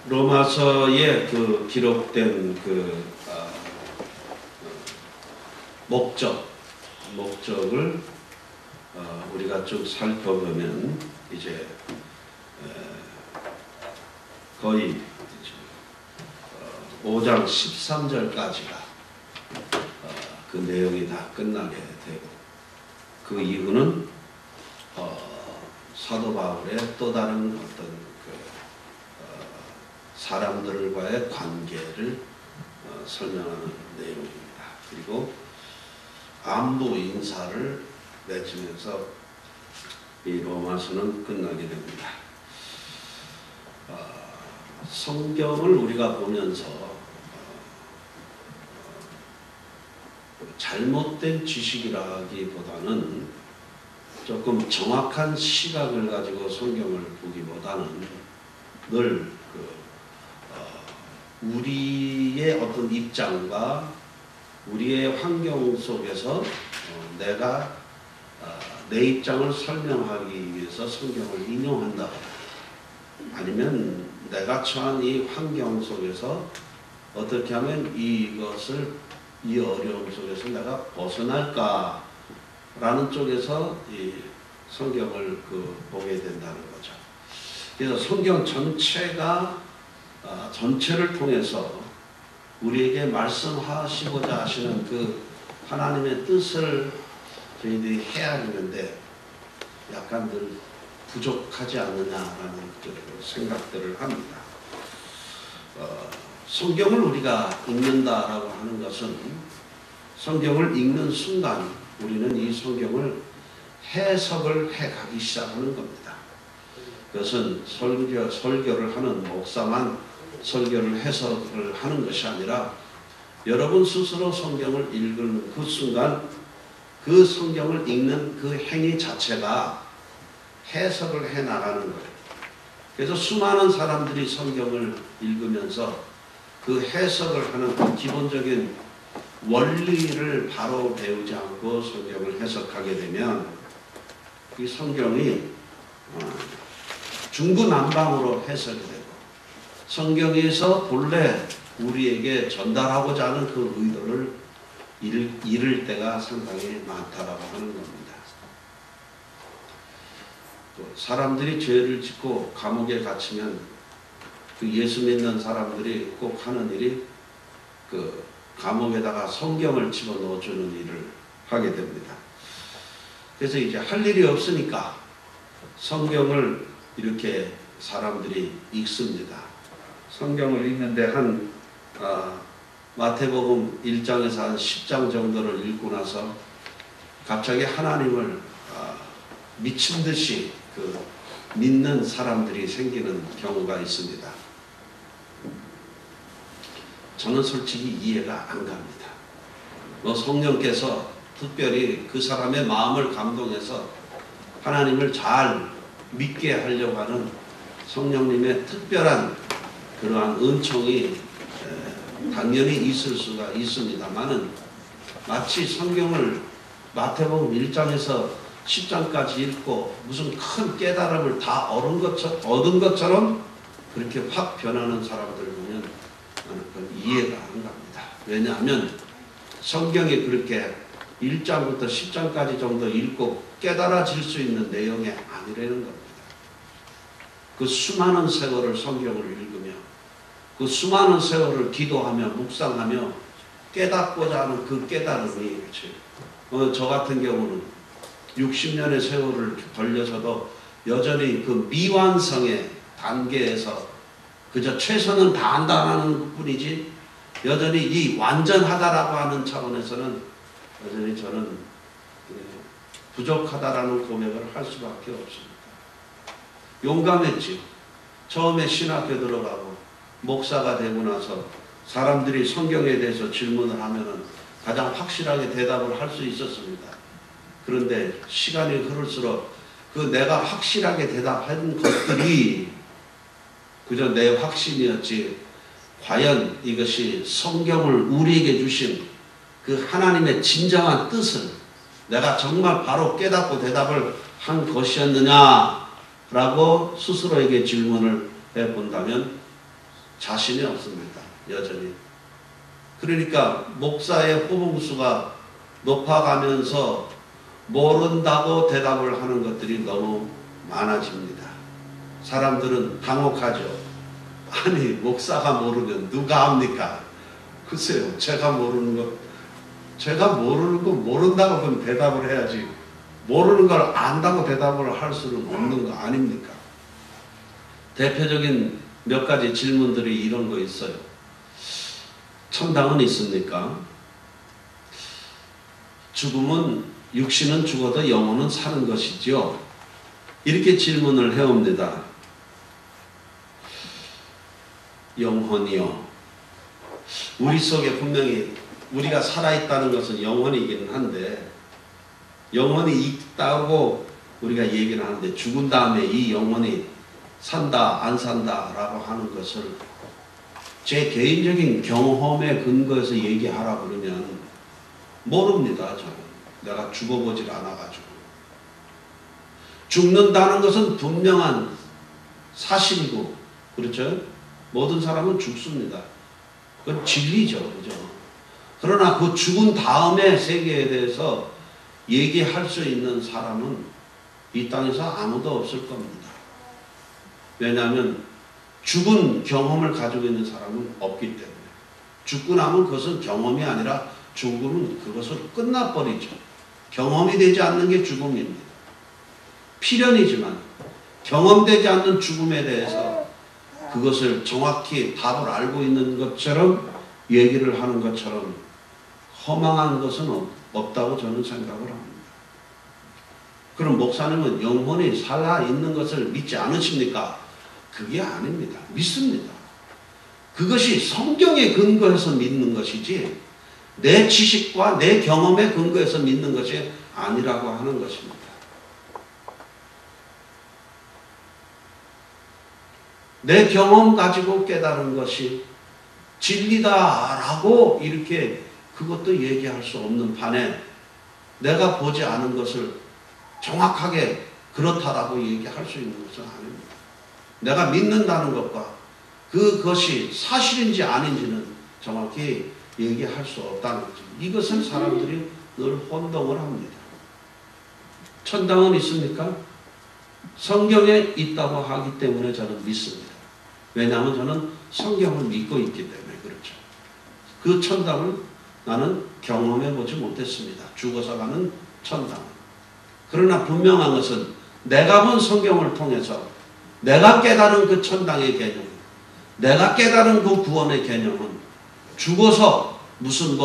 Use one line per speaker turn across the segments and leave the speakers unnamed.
로마서에 그 기록된 그 목적을 우리가 쭉 살펴보면 이제 거의 5장 13절까지가 그 내용이 다 끝나게 되고, 그 이유는 사도 바울의 또 다른 어떤 그 사람들과의 관계를 설명하는 내용입니다. 그리고 안부 인사를 맺으면서 이 로마서는 끝나게 됩니다. 성경을 우리가 보면서 잘못된 지식이라기보다는 조금 정확한 시각을 가지고 성경을 보기보다는 늘 우리의 어떤 입장과 우리의 환경 속에서 내가 내 입장을 설명하기 위해서 성경을 인용한다, 아니면 내가 처한 이 환경 속에서 어떻게 하면 이 어려움 속에서 내가 벗어날까 라는 쪽에서 이 성경을 보게 된다는 거죠. 그래서 성경 전체를 통해서 우리에게 말씀하시고자 하시는 그 하나님의 뜻을 저희들이 헤아리는데 약간 늘 부족하지 않느냐라는 생각들을 합니다. 성경을 우리가 읽는다라고 하는 것은 성경을 읽는 순간 우리는 이 성경을 해석을 해가기 시작하는 겁니다. 그것은 설교를 하는 목사만 설교를 해석을 하는 것이 아니라 여러분 스스로 성경을 읽는 그 순간 그 성경을 읽는 그 행위 자체가 해석을 해나가는 거예요. 그래서 수많은 사람들이 성경을 읽으면서 그 해석을 하는 그 기본적인 원리를 바로 배우지 않고 성경을 해석하게 되면 이 성경이 중구난방으로 해석이 되고 성경에서 본래 우리에게 전달하고자 하는 그 의도를 잃을 때가 상당히 많다라고 하는 겁니다. 또 사람들이 죄를 짓고 감옥에 갇히면 그 예수 믿는 사람들이 꼭 하는 일이 그 감옥에다가 성경을 집어넣어 주는 일을 하게 됩니다. 그래서 이제 할 일이 없으니까 성경을 이렇게 사람들이 읽습니다. 성경을 읽는데 한 마태복음 1장에서 한 10장 정도를 읽고 나서 갑자기 하나님을 미친 듯이 믿는 사람들이 생기는 경우가 있습니다. 저는 솔직히 이해가 안 갑니다. 성령께서 특별히 그 사람의 마음을 감동해서 하나님을 잘 믿게 하려고 하는 성령님의 특별한 그러한 은총이 당연히 있을 수가 있습니다만은 마치 성경을 마태복음 1장에서 10장까지 읽고 무슨 큰 깨달음을 다 얻은 것처럼 그렇게 확 변하는 사람들을 보면 그건 이해가 안 갑니다. 왜냐하면 성경이 그렇게 1장부터 10장까지 정도 읽고 깨달아질 수 있는 내용이 아니라는 겁니다. 그 수많은 세월을 성경을 읽으며 그 수많은 세월을 기도하며 묵상하며 깨닫고자 하는 그 깨달음이 저 같은 경우는 60년의 세월을 걸려서도 여전히 그 미완성의 단계에서 그저 최선은 다한다는 뿐이지 여전히 이 완전하다라고 하는 차원에서는 여전히 저는 부족하다라는 고백을 할 수밖에 없습니다. 용감했지요. 처음에 신학교 들어가고 목사가 되고 나서 사람들이 성경에 대해서 질문을 하면은 가장 확실하게 대답을 할 수 있었습니다. 그런데 시간이 흐를수록 그 내가 확실하게 대답한 것들이 그저 내 확신이었지 과연 이것이 성경을 우리에게 주신 그 하나님의 진정한 뜻을 내가 정말 바로 깨닫고 대답을 한 것이었느냐라고 스스로에게 질문을 해본다면 자신이 없습니다. 여전히. 그러니까 목사의 호봉수가 높아가면서 모른다고 대답을 하는 것들이 너무 많아집니다. 사람들은 당혹하죠. 아니, 목사가 모르면 누가 합니까? 글쎄요, 제가 모르는 거 모른다고 그럼 대답을 해야지, 모르는 걸 안다고 대답을 할 수는 없는 거 아닙니까? 대표적인 몇 가지 질문들이 이런 거 있어요. 천당은 있습니까? 죽음은, 육신은 죽어도 영혼은 사는 것이죠. 이렇게 질문을 해옵니다. 영혼이요. 우리 속에 분명히 우리가 살아있다는 것은 영혼이긴 한데, 영혼이 있다고 우리가 얘기를 하는데, 죽은 다음에 이 영혼이 산다 안 산다 라고 하는 것을 제 개인적인 경험에 근거해서 얘기하라 그러면 모릅니다. 저는 내가 죽어보질 않아가지고. 죽는다는 것은 분명한 사실이고, 그렇죠? 모든 사람은 죽습니다. 그건 진리죠. 그죠? 그러나 그 죽은 다음의 세계에 대해서 얘기할 수 있는 사람은 이 땅에서 아무도 없을 겁니다. 왜냐하면 죽은 경험을 가지고 있는 사람은 없기 때문에. 죽고 나면 그것은 경험이 아니라 죽음은 그것으로 끝나버리죠. 경험이 되지 않는 게 죽음입니다. 필연이지만 경험되지 않는 죽음에 대해서 그것을 정확히 답을 알고 있는 것처럼 얘기를 하는 것처럼 허망한 것은 없다고 저는 생각을 합니다. 그럼 목사님은 영혼이 살아있는 것을 믿지 않으십니까? 그게 아닙니다. 믿습니다. 그것이 성경에 근거해서 믿는 것이지 내 지식과 내 경험에 근거해서 믿는 것이 아니라고 하는 것입니다. 내 경험 가지고 깨달은 것이 진리다라고 이렇게 그것도 얘기할 수 없는 판에 내가 보지 않은 것을 정확하게 그렇다라고 얘기할 수 있는 것은 아닙니다. 내가 믿는다는 것과 그것이 사실인지 아닌지는 정확히 얘기할 수 없다는 거죠. 이것을 사람들이 늘 혼동을 합니다. 천당은 있습니까? 성경에 있다고 하기 때문에 저는 믿습니다. 왜냐하면 저는 성경을 믿고 있기 때문에 그렇죠. 그 천당을 나는 경험해 보지 못했습니다. 죽어서 가는 천당. 그러나 분명한 것은 내가 본 성경을 통해서 내가 깨달은 그 천당의 개념, 내가 깨달은 그 구원의 개념은 죽어서 무슨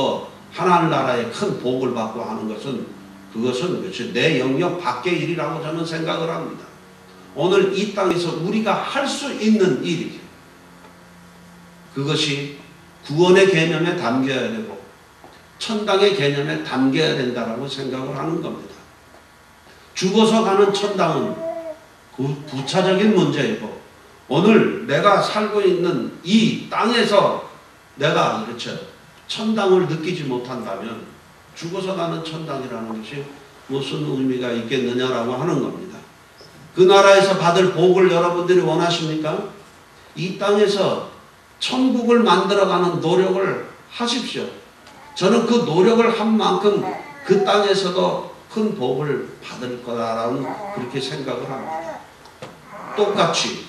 하늘나라의 큰 복을 받고 하는 것은 그것은 내 영역 밖의 일이라고 저는 생각을 합니다. 오늘 이 땅에서 우리가 할 수 있는 일이죠. 그것이 구원의 개념에 담겨야 되고 천당의 개념에 담겨야 된다고 생각을 하는 겁니다. 죽어서 가는 천당은 그 부차적인 문제이고 오늘 내가 살고 있는 이 땅에서 내가 그렇죠. 천당을 느끼지 못한다면 죽어서 가는 천당이라는 것이 무슨 의미가 있겠느냐라고 하는 겁니다. 그 나라에서 받을 복을 여러분들이 원하십니까? 이 땅에서 천국을 만들어가는 노력을 하십시오. 저는 그 노력을 한 만큼 그 땅에서도 큰 복을 받을 거다라는 그렇게 생각을 합니다. 똑같이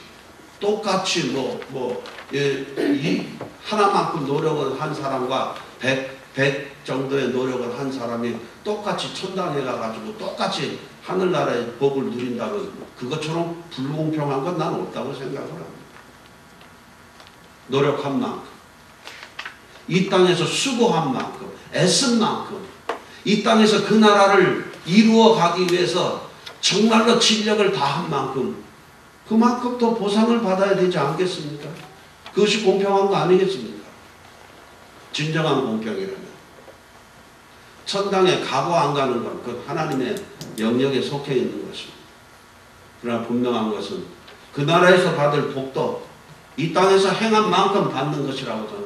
이 하나만큼 노력을 한 사람과 100 정도의 노력을 한 사람이 똑같이 천당에 가가지고 똑같이 하늘나라의 복을 누린다면 그것처럼 불공평한 건 난 없다고 생각을 합니다. 노력한 만큼, 이 땅에서 수고한 만큼, 애쓴 만큼, 이 땅에서 그 나라를 이루어 가기 위해서 정말로 진력을 다한 만큼 그만큼 더 보상을 받아야 되지 않겠습니까? 그것이 공평한 거 아니겠습니까? 진정한 공평이라면. 천당에 가고 안 가는 건 그 하나님의 영역에 속해 있는 것입니다. 그러나 분명한 것은 그 나라에서 받을 복도 이 땅에서 행한 만큼 받는 것이라고 저는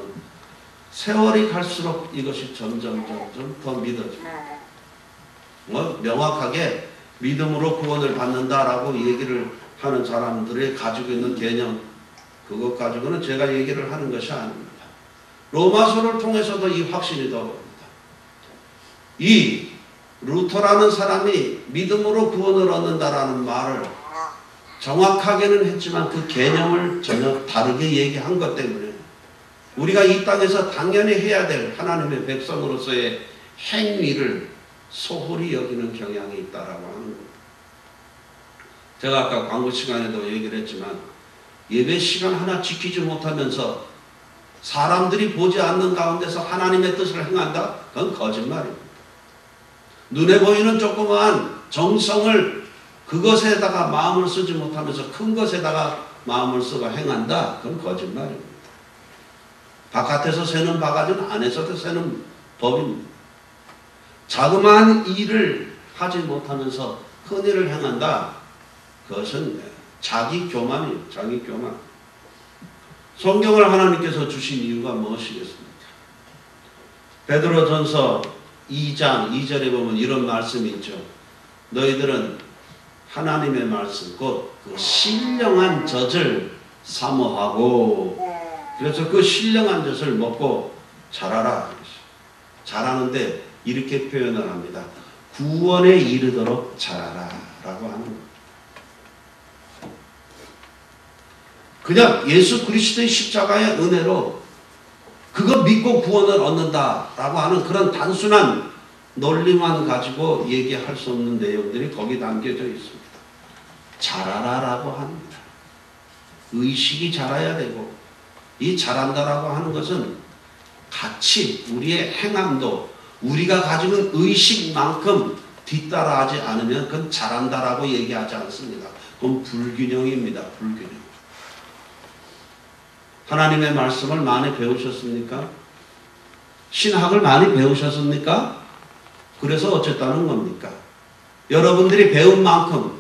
세월이 갈수록 이것이 점점 더 믿어집니다. 명확하게 믿음으로 구원을 받는다라고 얘기를 하는 사람들이 가지고 있는 개념, 그것 가지고는 제가 얘기를 하는 것이 아닙니다. 로마서를 통해서도 이 확신이 들어옵니다. 이 루터라는 사람이 믿음으로 구원을 얻는다라는 말을 정확하게는 했지만 그 개념을 전혀 다르게 얘기한 것 때문에 우리가 이 땅에서 당연히 해야 될 하나님의 백성으로서의 행위를 소홀히 여기는 경향이 있다라고 하는 겁니다. 제가 아까 광고 시간에도 얘기를 했지만 예배 시간 하나 지키지 못하면서 사람들이 보지 않는 가운데서 하나님의 뜻을 행한다? 그건 거짓말입니다. 눈에 보이는 조그마한 정성을 그것에다가 마음을 쓰지 못하면서 큰 것에다가 마음을 쓰고 행한다? 그건 거짓말입니다. 바깥에서 새는 바가지는 안에서도 새는 법입니다. 자그마한 일을 하지 못하면서 큰 일을 행한다? 그것은 자기 교만이에요. 자기 교만. 성경을 하나님께서 주신 이유가 무엇이겠습니까? 베드로전서 2장 2절에 보면 이런 말씀이 있죠. 너희들은 하나님의 말씀 곧 그 신령한 젖을 사모하고 그래서 그 신령한 젖을 먹고 자라라. 자라는데 이렇게 표현을 합니다. 구원에 이르도록 자라라 라고 하는 겁니다. 그냥 예수 그리스도의 십자가의 은혜로 그거 믿고 구원을 얻는다라고 하는 그런 단순한 논리만 가지고 얘기할 수 없는 내용들이 거기 담겨져 있습니다. 자라라라고 합니다. 의식이 자라야 되고 이 자란다라고 하는 것은 같이 우리의 행함도 우리가 가지고 있는 의식만큼 뒤따라하지 않으면 그건 자란다라고 얘기하지 않습니다. 그건 불균형입니다. 불균형. 하나님의 말씀을 많이 배우셨습니까? 신학을 많이 배우셨습니까? 그래서 어쨌다는 겁니까? 여러분들이 배운 만큼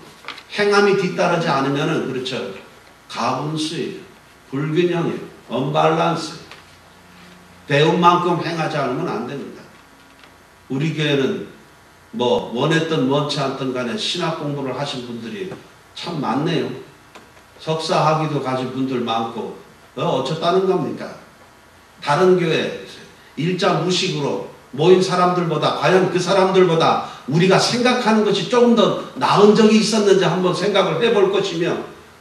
행함이 뒤따르지 않으면 그렇죠. 가분수예요. 불균형이에요. 언밸런스예요. 배운 만큼 행하지 않으면 안 됩니다. 우리 교회는 뭐 원했든 원치 않든 간에 신학 공부를 하신 분들이 참 많네요. 석사 학위도 가진 분들 많고 어쩌다는 겁니까? 다른 교회 일자 무식으로 모인 사람들보다 과연 그 사람들보다 우리가 생각하는 것이 조금 더 나은 적이 있었는지 한번 생각을 해볼 것이며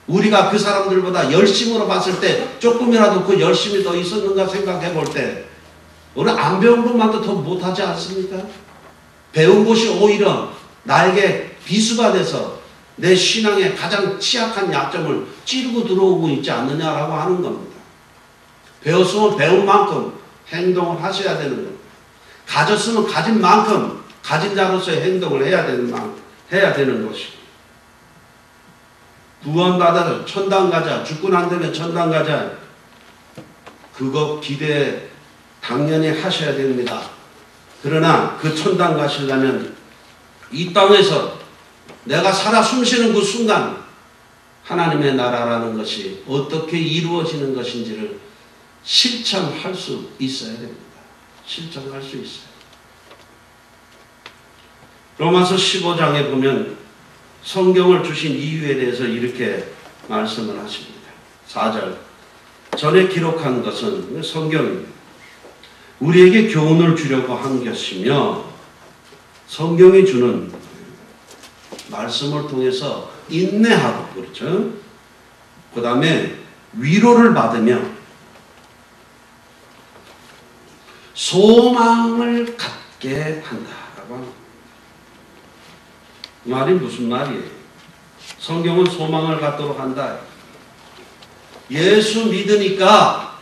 우리가 그 사람들보다 열심으로 봤을 때 조금이라도 그 열심이 더 있었는가 생각해 볼 때 우리 안 배운 것만도 더 못하지 않습니까? 배운 것이 오히려 나에게 비수가 돼서 내 신앙의 가장 취약한 약점을 찌르고 들어오고 있지 않느냐라고 하는 겁니다. 배웠으면 배운 만큼 행동을 하셔야 되는 겁니다. 가졌으면 가진 만큼 가진 자로서의 행동을 해야 되는 것입니다. 구원받아서 천당 가자, 죽고 난 다음에 천당 가자, 그거 기대 당연히 하셔야 됩니다. 그러나 그 천당 가시려면 이 땅에서 내가 살아 숨쉬는 그 순간 하나님의 나라라는 것이 어떻게 이루어지는 것인지를 실천할 수 있어야 됩니다. 실천할 수 있어요. 로마서 15장에 보면 성경을 주신 이유에 대해서 이렇게 말씀을 하십니다. 4절 전에 기록한 것은 성경입니다. 우리에게 교훈을 주려고 한 것이며 성경이 주는 말씀을 통해서 인내하고 그렇죠. 그 다음에 위로를 받으며 소망을 갖게 한다라고 합니다. 그 말이 무슨 말이에요? 성경은 소망을 갖도록 한다. 예수 믿으니까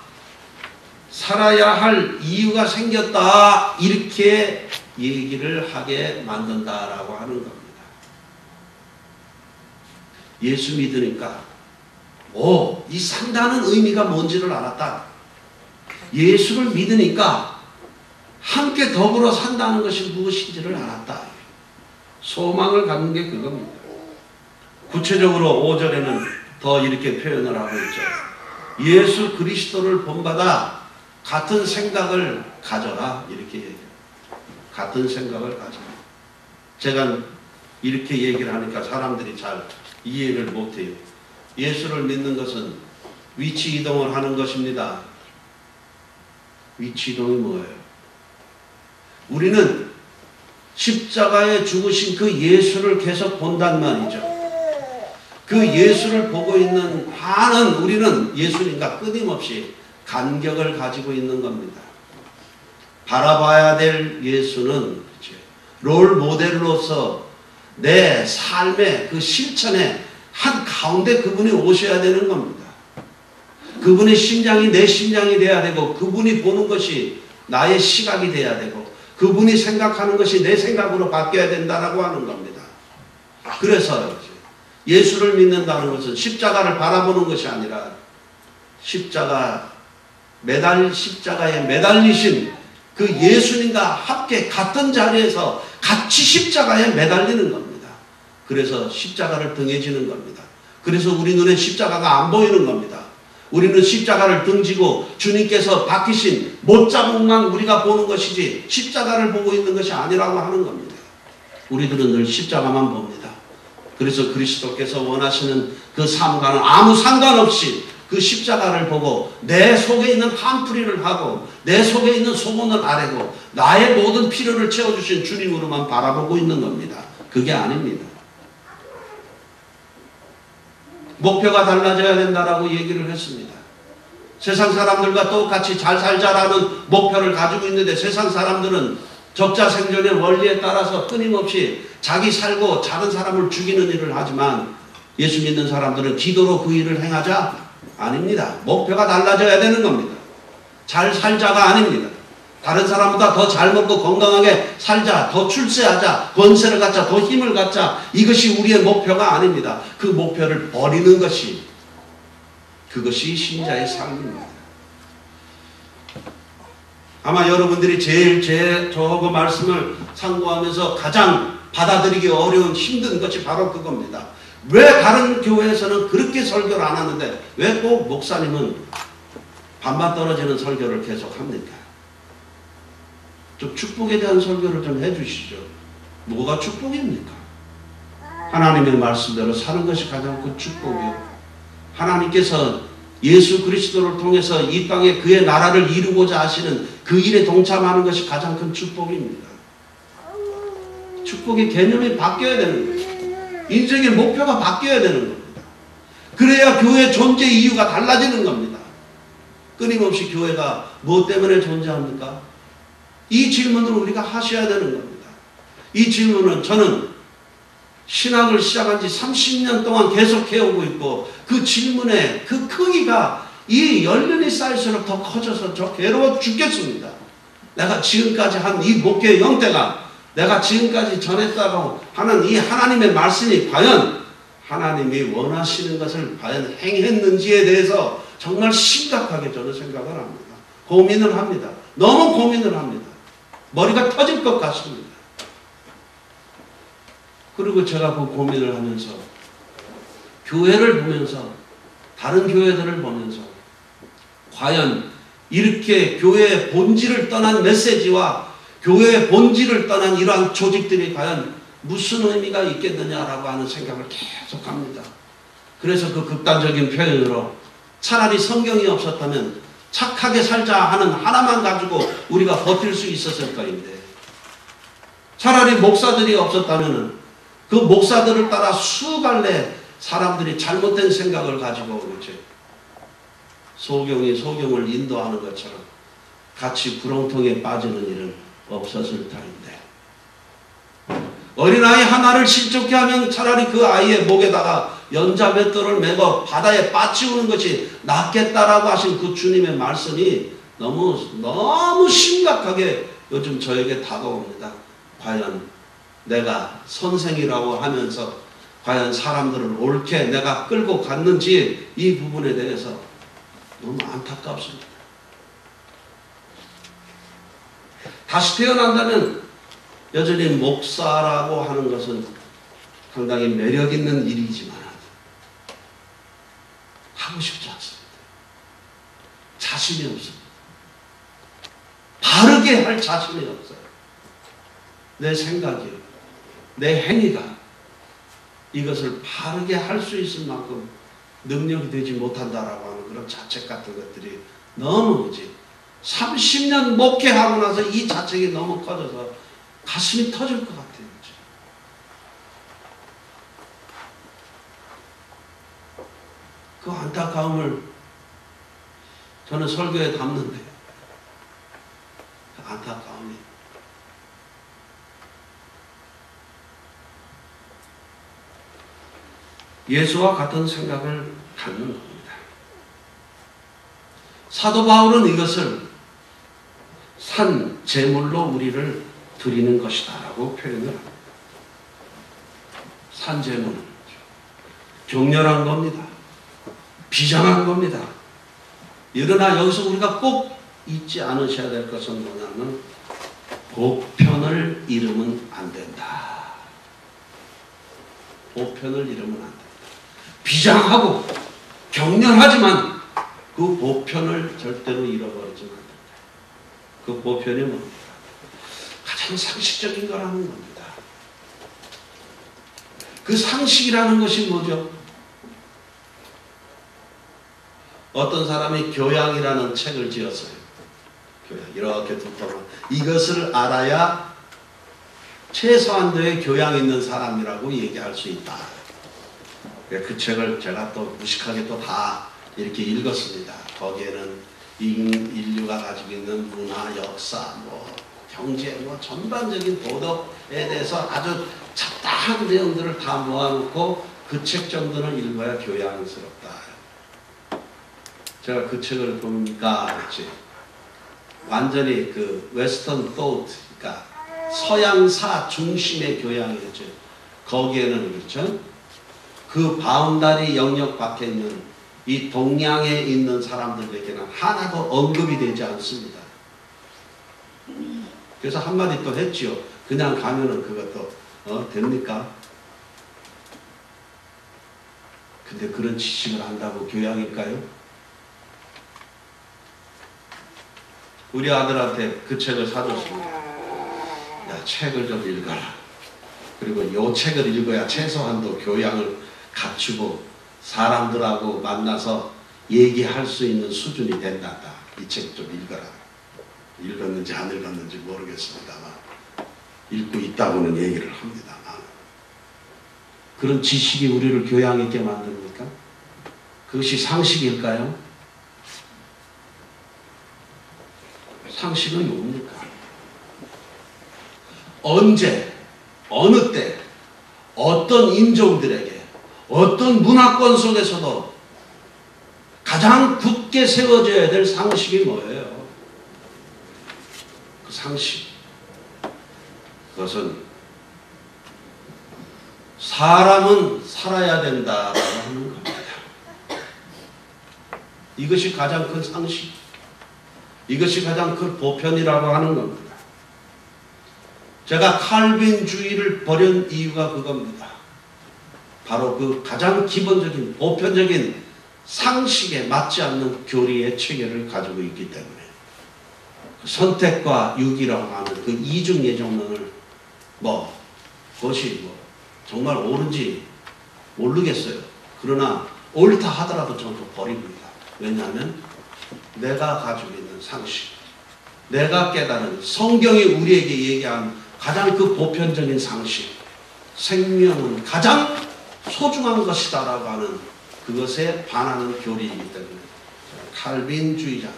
살아야 할 이유가 생겼다 이렇게 얘기를 하게 만든다라고 하는 겁니다. 예수 믿으니까 이 산다는 의미가 뭔지를 알았다. 예수를 믿으니까 함께 더불어 산다는 것이 무엇인지를 알았다. 소망을 갖는 게 그겁니다. 구체적으로 5절에는 더 이렇게 표현을 하고 있죠. 예수 그리스도를 본받아 같은 생각을 가져라 이렇게 얘기해요. 같은 생각을 가져라. 제가 이렇게 얘기를 하니까 사람들이 잘 이해를 못해요. 예수를 믿는 것은 위치 이동을 하는 것입니다. 위치 이동이 뭐예요? 우리는 십자가에 죽으신 그 예수를 계속 본단 말이죠. 그 예수를 보고 있는 한은 우리는 예수님과 끊임없이 간격을 가지고 있는 겁니다. 바라봐야 될 예수는 롤 모델로서 내 삶의 그 실천의 한 가운데 그분이 오셔야 되는 겁니다. 그분의 심장이 내 심장이 돼야 되고, 그분이 보는 것이 나의 시각이 돼야 되고, 그분이 생각하는 것이 내 생각으로 바뀌어야 된다라고 하는 겁니다. 그래서 예수를 믿는다는 것은 십자가를 바라보는 것이 아니라 십자가에 매달리신 그 예수님과 함께 같은 자리에서 같이 십자가에 매달리는 겁니다. 그래서 십자가를 등에 지는 겁니다. 그래서 우리 눈에 십자가가 안 보이는 겁니다. 우리는 십자가를 등지고 주님께서 박히신 못자국만 우리가 보는 것이지 십자가를 보고 있는 것이 아니라고 하는 겁니다. 우리들은 늘 십자가만 봅니다. 그래서 그리스도께서 원하시는 그 삶과는 아무 상관없이 그 십자가를 보고 내 속에 있는 한풀이를 하고 내 속에 있는 소원을 아뢰고 나의 모든 필요를 채워주신 주님으로만 바라보고 있는 겁니다. 그게 아닙니다. 목표가 달라져야 된다라고 얘기를 했습니다. 세상 사람들과 똑같이 잘 살자라는 목표를 가지고 있는데 세상 사람들은 적자생존의 원리에 따라서 끊임없이 자기 살고 다른 사람을 죽이는 일을 하지만 예수 믿는 사람들은 기도로 그 일을 행하자? 아닙니다. 목표가 달라져야 되는 겁니다. 잘 살자가 아닙니다. 다른 사람보다 더 잘 먹고 건강하게 살자, 더 출세하자, 권세를 갖자, 더 힘을 갖자, 이것이 우리의 목표가 아닙니다. 그 목표를 버리는 것이, 그것이 신자의 삶입니다. 아마 여러분들이 제일 저하고 말씀을 상고하면서 가장 받아들이기 어려운 힘든 것이 바로 그겁니다. 왜 다른 교회에서는 그렇게 설교를 안 하는데 왜 꼭 목사님은 반반 떨어지는 설교를 계속 합니까? 좀 축복에 대한 설교를 좀 해주시죠. 뭐가 축복입니까? 하나님의 말씀대로 사는 것이 가장 큰 축복이요. 하나님께서 예수 그리스도를 통해서 이 땅에 그의 나라를 이루고자 하시는 그 일에 동참하는 것이 가장 큰 축복입니다. 축복의 개념이 바뀌어야 되는 거예요. 인생의 목표가 바뀌어야 되는 겁니다. 그래야 교회의 존재 이유가 달라지는 겁니다. 끊임없이 교회가 무엇 때문에 존재합니까? 이 질문을 우리가 하셔야 되는 겁니다. 이 질문은 저는 신학을 시작한 지 30년 동안 계속 해오고 있고 그 질문의 그 크기가 이 연륜이 쌓일수록 더 커져서 저 괴로워 죽겠습니다. 내가 지금까지 한 이 목회의 형태가 내가 지금까지 전했다고 하는 이 하나님의 말씀이 과연 하나님이 원하시는 것을 과연 행했는지에 대해서 정말 심각하게 저는 생각을 합니다. 고민을 합니다. 너무 고민을 합니다. 머리가 터질 것 같습니다. 그리고 제가 그 고민을 하면서 교회를 보면서 다른 교회들을 보면서 과연 이렇게 교회의 본질을 떠난 메시지와 교회의 본질을 떠난 이러한 조직들이 과연 무슨 의미가 있겠느냐라고 하는 생각을 계속 합니다. 그래서 그 극단적인 표현으로 차라리 성경이 없었다면 착하게 살자 하는 하나만 가지고 우리가 버틸 수 있었을 거인데 차라리 목사들이 없었다면 그 목사들을 따라 수갈래 사람들이 잘못된 생각을 가지고 이제 소경이 소경을 인도하는 것처럼 같이 구렁텅이에 빠지는 일은 없었을 터인데 어린아이 하나를 실족해 하면 차라리 그 아이의 목에다가 연자 맷돌을 매고 바다에 빠치우는 것이 낫겠다라고 하신 그 주님의 말씀이 너무 심각하게 요즘 저에게 다가옵니다. 과연 내가 선생이라고 하면서 과연 사람들을 옳게 내가 끌고 갔는지 이 부분에 대해서 너무 안타깝습니다. 다시 태어난다면 여전히 목사라고 하는 것은 상당히 매력 있는 일이지만 하고 싶지 않습니다. 자신이 없습니다. 바르게 할 자신이 없어요. 내 생각이요, 내 행위가 이것을 바르게 할 수 있을 만큼 능력이 되지 못한다라고 하는 그런 자책 같은 것들이 너무 그지. 30년 목회하고 나서 이 자책이 너무 커져서 가슴이 터질 것 같아요. 그치? 그 안타까움을 저는 설교에 담는데, 그 안타까움이 예수와 같은 생각을 갖는 겁니다. 사도 바울은 이것을 산 제물로 우리를 드리는 것이다 라고 표현을 합니다. 산 제물, 격렬한 겁니다. 비장한 겁니다. 그러나 여기서 우리가 꼭 잊지 않으셔야 될 것은 뭐냐면 보편을 잃으면 안 된다. 보편을 잃으면 안 된다. 비장하고 격렬하지만 그 보편을 절대로 잃어버리지 않는다. 그 보편이 뭡니까? 가장 상식적인 거라는 겁니다. 그 상식이라는 것이 뭐죠? 어떤 사람이 교양이라는 책을 지었어요. 교양, 이렇게 두꺼운 이것을 알아야 최소한도의 교양 있는 사람이라고 얘기할 수 있다. 그 책을 제가 또 무식하게 또 다 이렇게 읽었습니다. 거기에는 인류가 가지고 있는 문화, 역사, 경제, 전반적인 도덕에 대해서 아주 잡다한 내용들을 다 모아놓고 그 책 정도는 읽어야 교양스럽다. 제가 그 책을 보니까 그렇지. 완전히 그 웨스턴 토트, 그러니까 서양사 중심의 교양이었죠. 거기에는 그렇죠. 그 바운다리 영역 밖에 있는 이 동양에 있는 사람들에게는 하나도 언급이 되지 않습니다. 그래서 한마디 또 했지요. 그냥 가면은 그것도 됩니까? 근데 그런 지식을 한다고 교양일까요? 우리 아들한테 그 책을 사줬습니다. 야, 책을 좀 읽어라. 그리고 이 책을 읽어야 최소한도 교양을 갖추고 사람들하고 만나서 얘기할 수 있는 수준이 된단다. 이 책 좀 읽어라. 읽었는지 안 읽었는지 모르겠습니다만 읽고 있다고는 얘기를 합니다만 그런 지식이 우리를 교양 있게 만듭니까? 그것이 상식일까요? 상식은 뭡니까? 언제, 어느 때, 어떤 인종들에게, 어떤 문화권 속에서도 가장 굳게 세워져야 될 상식이 뭐예요? 그 상식. 그것은 사람은 살아야 된다라고 하는 겁니다. 이것이 가장 큰 상식. 이것이 가장 큰 보편이라고 하는 겁니다. 제가 칼빈주의를 버린 이유가 그겁니다. 바로 그 가장 기본적인 보편적인 상식에 맞지 않는 교리의 체계를 가지고 있기 때문에 선택과 유기라고 하는 그 이중예정론을 그것이 정말 옳은지 모르겠어요. 그러나 옳다 하더라도 저는 버립니다. 왜냐하면 내가 가지고 있는 상식, 내가 깨달은 성경이 우리에게 얘기한 가장 그 보편적인 상식, 생명은 가장 소중한 것이다라고 하는 그것에 반하는 교리이기 때문에 칼빈주의자,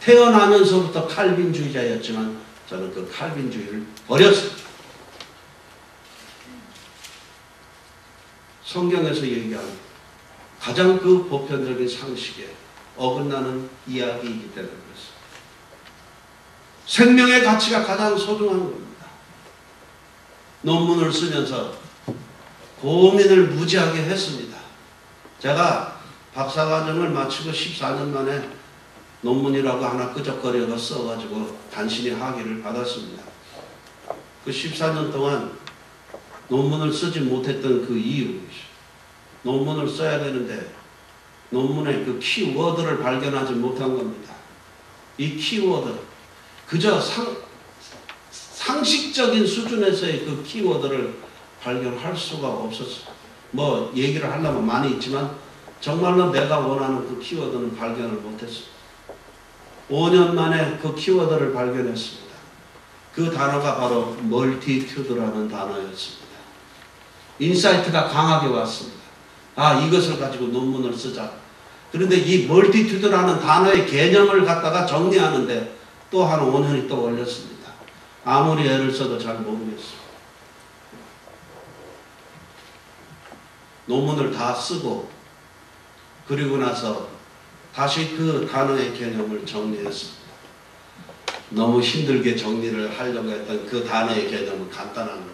태어나면서부터 칼빈주의자였지만 저는 그 칼빈주의를 버렸습니다. 성경에서 얘기한 가장 그 보편적인 상식에 어긋나는 이야기이기 때문에 그렇습니다. 생명의 가치가 가장 소중한 겁니다. 논문을 쓰면서 고민을 무지하게 했습니다. 제가 박사과정을 마치고 14년 만에 논문이라고 하나 끄적거려서 써가지고 단신히 학위를 받았습니다. 그 14년 동안 논문을 쓰지 못했던 그 이유, 논문을 써야 되는데 논문의 그 키워드를 발견하지 못한 겁니다. 이 키워드, 그저 상식적인 수준에서의 그 키워드를 발견할 수가 없었어요. 얘기를 하려면 많이 있지만 정말로 내가 원하는 그 키워드는 발견을 못했습니다. 5년 만에 그 키워드를 발견했습니다. 그 단어가 바로 멀티튜드라는 단어였습니다. 인사이트가 강하게 왔습니다. 아, 이것을 가지고 논문을 쓰자. 그런데 이 멀티튜드라는 단어의 개념을 갖다가 정리하는데 또 한 5년이 또 걸렸습니다. 아무리 애를 써도 잘 모르겠어요. 논문을 다 쓰고 그리고 나서 다시 그 단어의 개념을 정리했습니다. 너무 힘들게 정리를 하려고 했던 그 단어의 개념은 간단한 겁니다.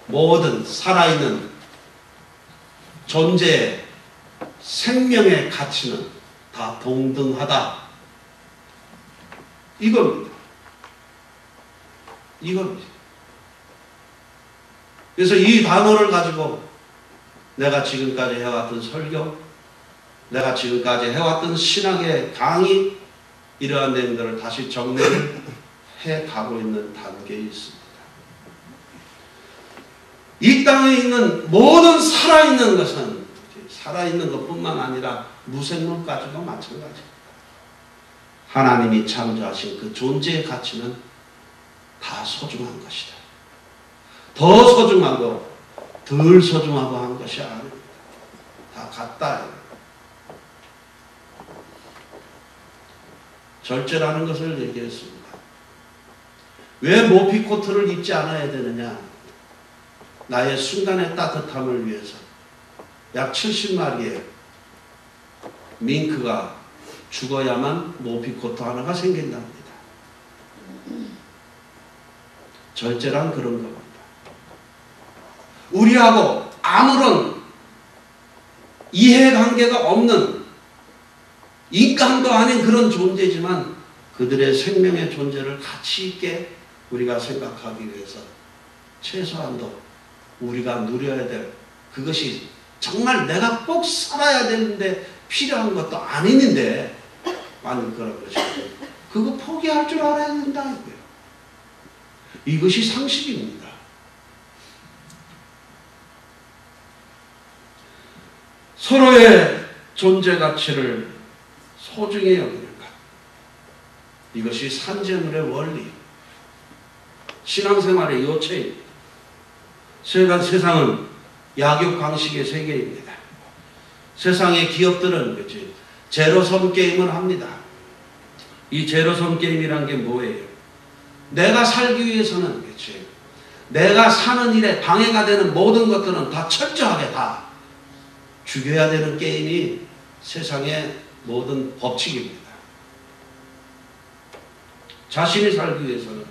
모든 살아있는 존재의 생명의 가치는 다 동등하다. 이겁니다. 이겁니다. 그래서 이 단어를 가지고 내가 지금까지 해왔던 설교, 내가 지금까지 해왔던 신학의 강의, 이러한 내용들을 다시 정리를 해가고 있는 단계에 있습니다. 이 땅에 있는 모든 살아있는 것은 살아있는 것뿐만 아니라 무생물까지도 마찬가지입니다. 하나님이 창조하신 그 존재의 가치는 다 소중한 것이다. 더 소중하고 덜 소중하고 한 것이 아닙니다. 다 같다. 절제라는 것을 얘기했습니다. 왜 모피코트를 입지 않아야 되느냐? 나의 순간의 따뜻함을 위해서 약 70마리의 밍크가 죽어야만 모피코트 하나가 생긴답니다. 절제란 그런 겁니다. 우리하고 아무런 이해관계가 없는 인간도 아닌 그런 존재지만 그들의 생명의 존재를 가치 있게 우리가 생각하기 위해서 최소한도 우리가 누려야 될 그것이 정말 내가 꼭 살아야 되는데 필요한 것도 아닌데 아니 그런 것이 그거 포기할 줄 알아야 된다고요. 이것이 상식입니다. 서로의 존재 가치를 소중히 여기는 것. 이것이 산재물의 원리, 신앙생활의 요체입니다. 세상은 약육 방식의 세계입니다. 세상의 기업들은 그치, 제로섬 게임을 합니다. 이 제로섬 게임이란 게 뭐예요? 내가 살기 위해서는 그치, 내가 사는 일에 방해가 되는 모든 것들은 다 철저하게 다 죽여야 되는 게임이 세상의 모든 법칙입니다. 자신이 살기 위해서는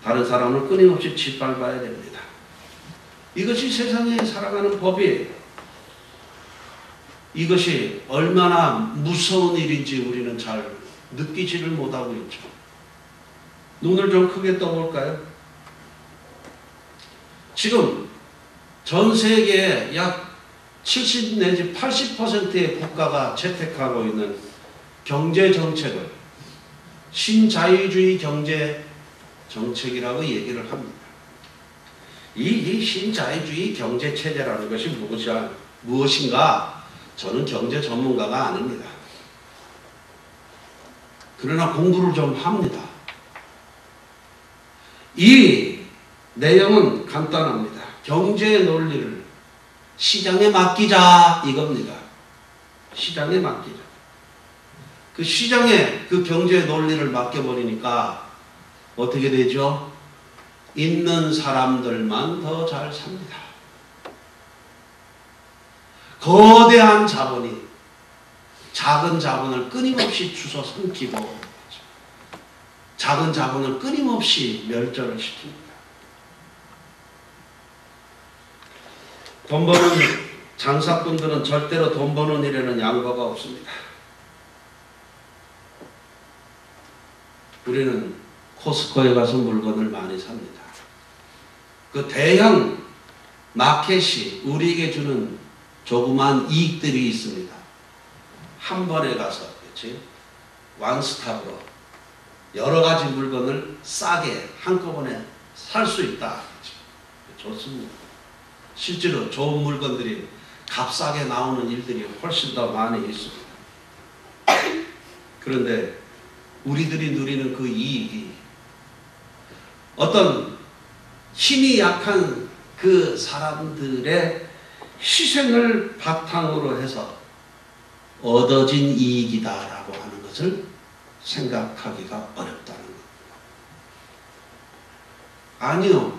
다른 사람을 끊임없이 짓밟아야 됩니다. 이것이 세상에 살아가는 법이에요. 이것이 얼마나 무서운 일인지 우리는 잘 느끼지를 못하고 있죠. 눈을 좀 크게 떠볼까요? 지금 전 세계에 약 70 내지 80%의 국가가 채택하고 있는 경제 정책을 신자유주의 경제 정책이라고 얘기를 합니다. 이 신자유주의 경제 체제라는 것이 무엇인가? 저는 경제 전문가가 아닙니다. 그러나 공부를 좀 합니다. 이 내용은 간단합니다. 경제의 논리를 시장에 맡기자 이겁니다. 시장에 맡기자. 그 시장에 그 경제의 논리를 맡겨버리니까 어떻게 되죠? 있는 사람들만 더 잘 삽니다. 거대한 자본이 작은 자본을 끊임없이 주워 삼키고 작은 자본을 끊임없이 멸절을 시킵니다. 돈 버는 장사꾼들은 절대로 돈 버는 일에는 양보가 없습니다. 우리는 코스코에 가서 물건을 많이 삽니다. 그 대형 마켓이 우리에게 주는 조그만 이익들이 있습니다. 한 번에 가서 그렇지? 원스톱으로 여러 가지 물건을 싸게 한꺼번에 살 수 있다. 그렇지? 좋습니다. 실제로 좋은 물건들이 값싸게 나오는 일들이 훨씬 더 많이 있습니다. 그런데 우리들이 누리는 그 이익이 어떤 힘이 약한 그 사람들의 희생을 바탕으로 해서 얻어진 이익이다라고 하는 것을 생각하기가 어렵다는 것. 아니요.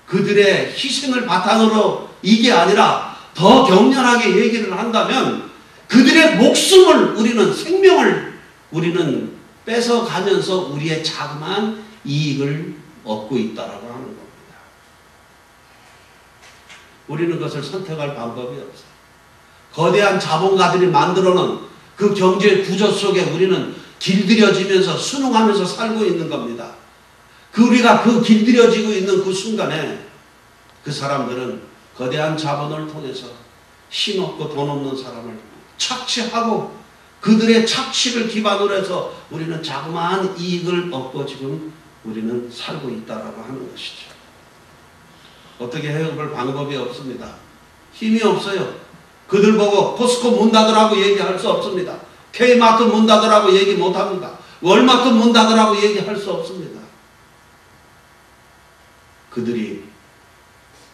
그들의 희생을 바탕으로 이게 아니라 더 격렬하게 얘기를 한다면 그들의 목숨을 우리는 생명을 우리는 뺏어가면서 우리의 자그마한 이익을 얻고 있다라고 하는 겁니다. 우리는 그것을 선택할 방법이 없어요. 거대한 자본가들이 만들어놓은 그 경제 구조 속에 우리는 길들여지면서 순응하면서 살고 있는 겁니다. 우리가 그 길들여지고 있는 그 순간에 그 사람들은 거대한 자본을 통해서 힘없고 돈 없는 사람을 착취하고 그들의 착취를 기반으로 해서 우리는 자그마한 이익을 얻고 지금 우리는 살고 있다라고 하는 것이죠. 어떻게 해볼 방법이 없습니다. 힘이 없어요. 그들 보고 포스코 문 닫으라고 얘기할 수 없습니다. K마트 문 닫으라고 얘기 못합니다. 월마트 문 닫으라고 얘기할 수 없습니다. 그들이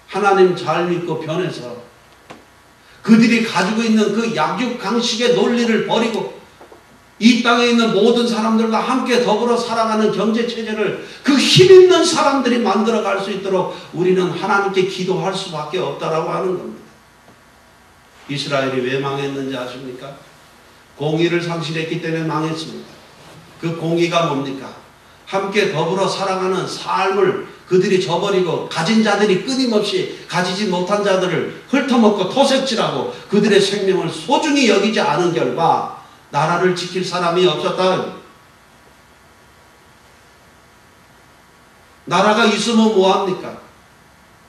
하나님 잘 믿고 변해서 그들이 가지고 있는 그 약육강식의 논리를 버리고 이 땅에 있는 모든 사람들과 함께 더불어 살아가는 경제체제를 그 힘있는 사람들이 만들어갈 수 있도록 우리는 하나님께 기도할 수밖에 없다라고 하는 겁니다. 이스라엘이 왜 망했는지 아십니까? 공의를 상실했기 때문에 망했습니다. 그 공의가 뭡니까? 함께 더불어 살아가는 삶을 그들이 저버리고 가진 자들이 끊임없이 가지지 못한 자들을 훑어먹고 토색질하고 그들의 생명을 소중히 여기지 않은 결과 나라를 지킬 사람이 없었다. 나라가 있으면 뭐합니까?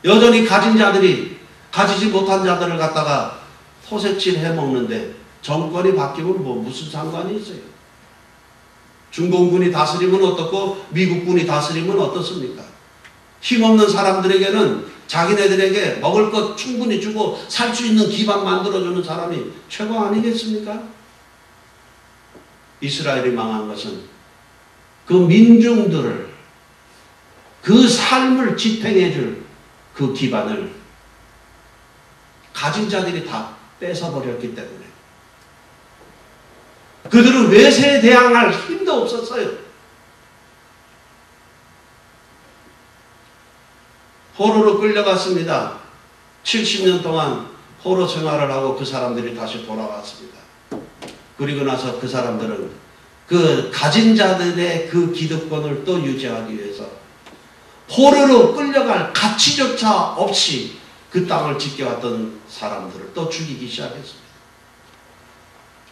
여전히 가진 자들이 가지지 못한 자들을 갖다가 토색질 해먹는데 정권이 바뀌면 무슨 상관이 있어요? 중공군이 다스리면 어떻고 미국군이 다스리면 어떻습니까? 힘없는 사람들에게는 자기네들에게 먹을 것 충분히 주고 살 수 있는 기반 만들어주는 사람이 최고 아니겠습니까? 이스라엘이 망한 것은 그 민중들을 그 삶을 지탱해줄 그 기반을 가진 자들이 다 뺏어버렸기 때문에 그들은 외세에 대항할 힘도 없었어요. 포로로 끌려갔습니다. 70년 동안 포로 생활을 하고 그 사람들이 다시 돌아왔습니다. 그리고 나서 그 사람들은 그 가진 자들의 그 기득권을 또 유지하기 위해서 포로로 끌려갈 가치조차 없이 그 땅을 지켜왔던 사람들을 또 죽이기 시작했습니다.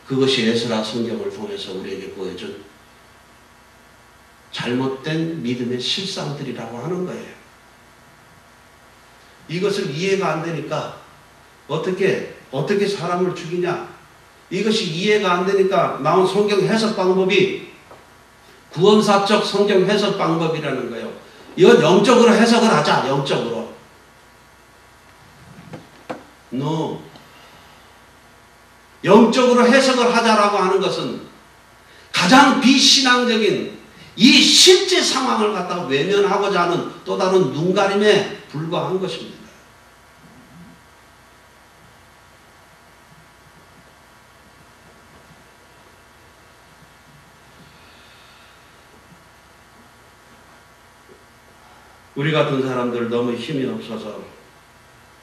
그것이 에스라 성경을 통해서 우리에게 보여준 잘못된 믿음의 실상들이라고 하는 거예요. 이것을 이해가 안 되니까 어떻게 사람을 죽이냐? 이것이 이해가 안 되니까 나온 성경 해석 방법이 구원사적 성경 해석 방법이라는 거예요. 이건 영적으로 해석을 하자. 영적으로. No. 영적으로 해석을 하자라고 하는 것은 가장 비신앙적인 이 실제 상황을 갖다가 외면하고자 하는 또 다른 눈가림에 불과한 것입니다. 우리 같은 사람들 너무 힘이 없어서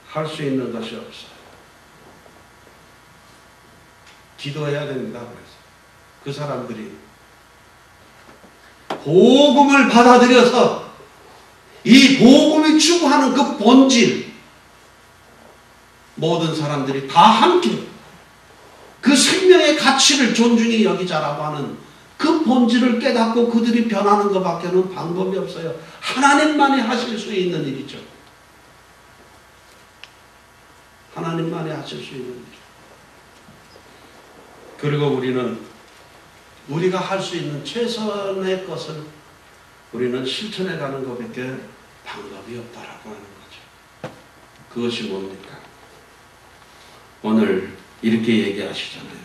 할 수 있는 것이 없어요. 기도해야 됩니다. 그래서 그 사람들이 복음을 받아들여서 이 복음이 추구하는 그 본질, 모든 사람들이 다 함께 그 생명의 가치를 존중히 여기자라고 하는 그 본질을 깨닫고 그들이 변하는 것밖에는 방법이 없어요. 하나님만이 하실 수 있는 일이죠. 하나님만이 하실 수 있는 일이죠. 그리고 우리는 우리가 할 수 있는 최선의 것을 우리는 실천해 가는 것밖에 방법이 없다라고 하는 거죠. 그것이 뭡니까? 오늘 이렇게 얘기하시잖아요.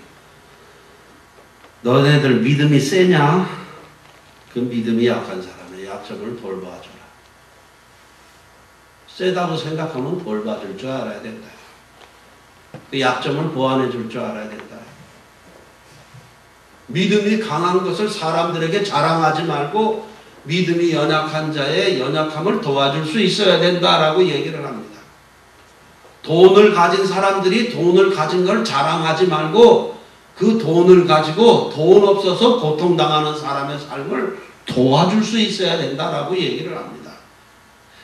너네들 믿음이 세냐? 그 믿음이 약한 사람의 약점을 돌봐줘라. 세다고 생각하면 돌봐줄 줄 알아야 된다. 그 약점을 보완해 줄 줄 알아야 된다. 믿음이 강한 것을 사람들에게 자랑하지 말고 믿음이 연약한 자의 연약함을 도와줄 수 있어야 된다라고 얘기를 합니다. 돈을 가진 사람들이 돈을 가진 걸 자랑하지 말고 그 돈을 가지고 돈 없어서 고통당하는 사람의 삶을 도와줄 수 있어야 된다라고 얘기를 합니다.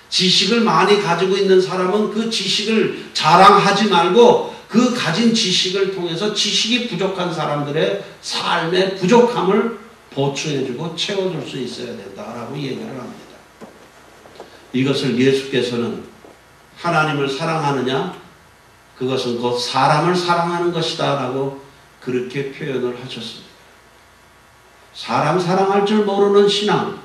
지식을 많이 가지고 있는 사람은 그 지식을 자랑하지 말고 그 가진 지식을 통해서 지식이 부족한 사람들의 삶의 부족함을 보충해주고 채워줄 수 있어야 된다라고 얘기를 합니다. 이것을 예수께서는 하나님을 사랑하느냐? 그것은 곧 사람을 사랑하는 것이다 라고 그렇게 표현을 하셨습니다. 사람 사랑할 줄 모르는 신앙,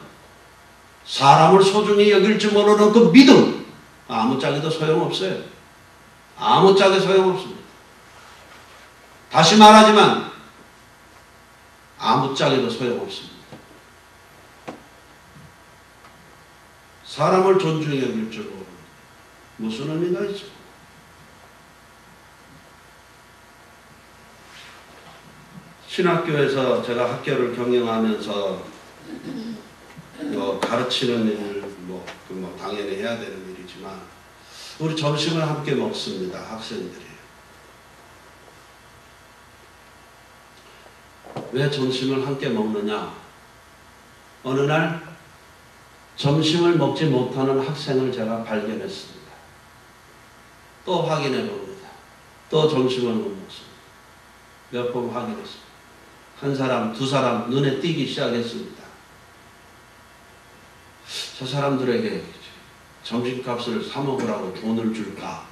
사람을 소중히 여길 줄 모르는 그 믿음, 아무짝에도 소용없어요. 아무짝에 소용없습니다. 다시 말하지만 아무짝에도 소용없습니다. 사람을 존중히 여길 줄 모르는 무슨 의미가 있죠? 신학교에서 제가 학교를 경영하면서 가르치는 일, 당연히 해야 되는 일이지만 우리 점심을 함께 먹습니다. 학생들이. 왜 점심을 함께 먹느냐? 어느 날 점심을 먹지 못하는 학생을 제가 발견했습니다. 또 확인해 봅니다. 또 점심을 못 먹습니다. 몇 번 확인했습니다. 한 사람, 두 사람 눈에 띄기 시작했습니다. 저 사람들에게 점심값을 사 먹으라고 돈을 줄까?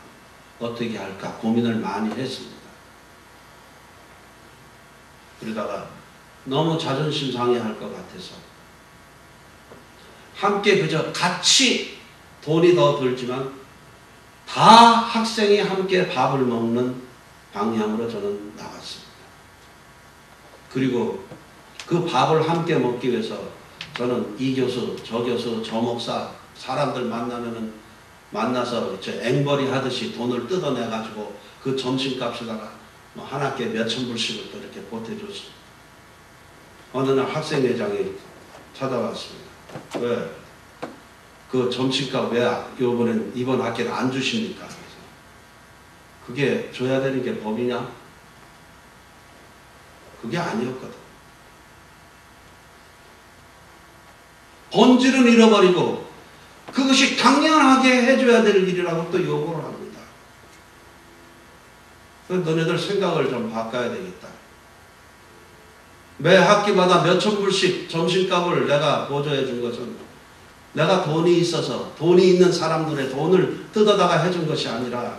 어떻게 할까? 고민을 많이 했습니다. 그러다가 너무 자존심 상해할 것 같아서 함께 그저 같이 돈이 더 들지만 다 학생이 함께 밥을 먹는 방향으로 저는 나갔습니다. 그리고 그 밥을 함께 먹기 위해서 저는 이 교수, 저 교수, 저 목사 사람들 만나서 앵벌이 하듯이 돈을 뜯어내가지고 그 점심값에다가 한 학기에 몇천 불씩을 또 이렇게 보태줬습니다. 어느 날 학생회장이 찾아왔습니다. 왜? 그 점심값 왜 이번 학기를 안 주십니까? 그래서 그게 줘야 되는 게 법이냐? 그게 아니었거든. 본질은 잃어버리고 그것이 당연하게 해줘야 될 일이라고 또 요구를 합니다. 너네들 생각을 좀 바꿔야 되겠다. 매 학기마다 몇천 불씩 점심값을 내가 보조해 준 것은 내가 돈이 있어서 돈이 있는 사람들의 돈을 뜯어다가 해준 것이 아니라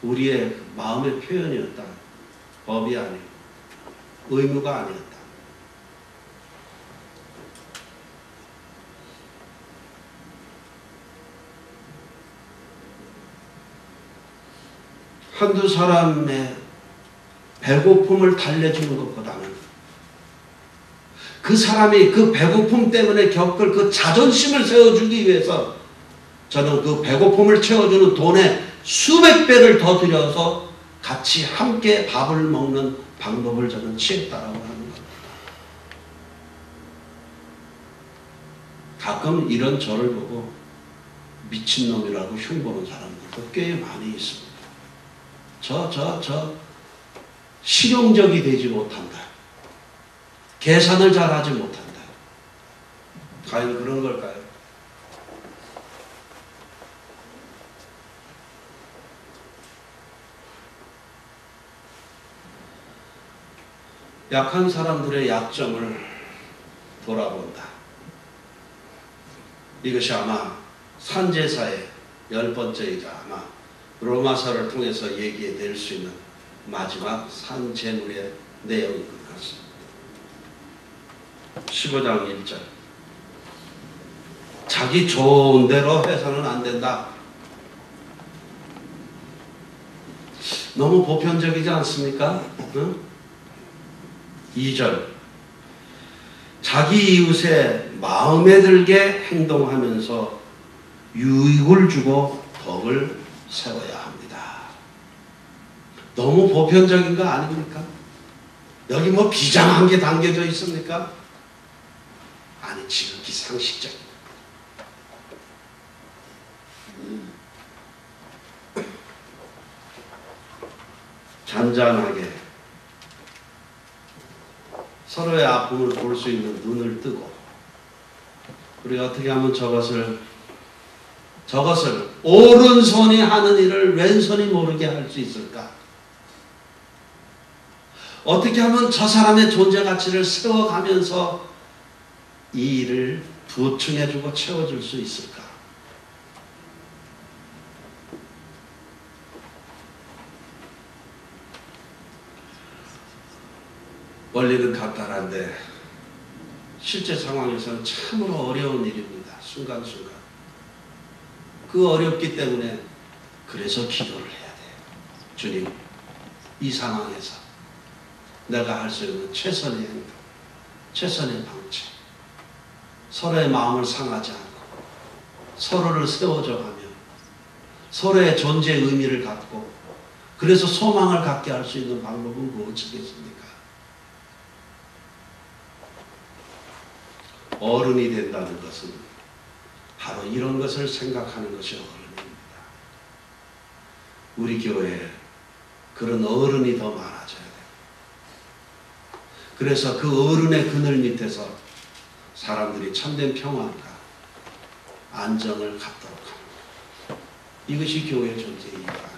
우리의 마음의 표현이었다. 법이 아니고 의무가 아니었다. 한두 사람의 배고픔을 달래주는 것보다는 그 사람이 그 배고픔 때문에 겪을 그 자존심을 세워주기 위해서 저는 그 배고픔을 채워주는 돈의 수백 배를 더 들여서 같이 함께 밥을 먹는 방법을 저는 취했다라고 하는 겁니다. 가끔 이런 저를 보고 미친놈이라고 흉보는 사람들도 꽤 많이 있습니다. 저 실용적이 되지 못한다. 계산을 잘하지 못한다. 과연 그런 걸까요? 약한 사람들의 약점을 돌아본다. 이것이 아마 산제사의 10번째이자 아마 로마서를 통해서 얘기해 낼 수 있는 마지막 산제물의 내용인 것 같습니다. 15장 1절. 자기 좋은 대로 해서는 안 된다. 너무 보편적이지 않습니까? 응? 2절. 자기 이웃의 마음에 들게 행동하면서 유익을 주고 덕을 세워야 합니다. 너무 보편적인 거 아닙니까? 여기 뭐 비장한 게 담겨져 있습니까? 아니, 지극히 상식적입니다. 잔잔하게 서로의 아픔을 볼 수 있는 눈을 뜨고, 우리가 어떻게 하면 저것을 오른손이 하는 일을 왼손이 모르게 할 수 있을까? 어떻게 하면 저 사람의 존재 가치를 세워가면서 이 일을 보충해주고 채워줄 수 있을까? 원리는 간단한데 실제 상황에서는 참으로 어려운 일입니다. 순간순간. 그 어렵기 때문에 그래서 기도를 해야 돼요. 주님, 이 상황에서 내가 할 수 있는 최선의 행동, 최선의 방책, 서로의 마음을 상하지 않고 서로를 세워줘가며 서로의 존재의 의미를 갖고 그래서 소망을 갖게 할 수 있는 방법은 무엇이겠습니까? 어른이 된다는 것은 바로 이런 것을 생각하는 것이 어른입니다. 우리 교회에 그런 어른이 더 많아져야 돼요. 그래서 그 어른의 그늘 밑에서 사람들이 참된 평안과 안정을 갖도록 합니다. 이것이 교회의 존재입니다.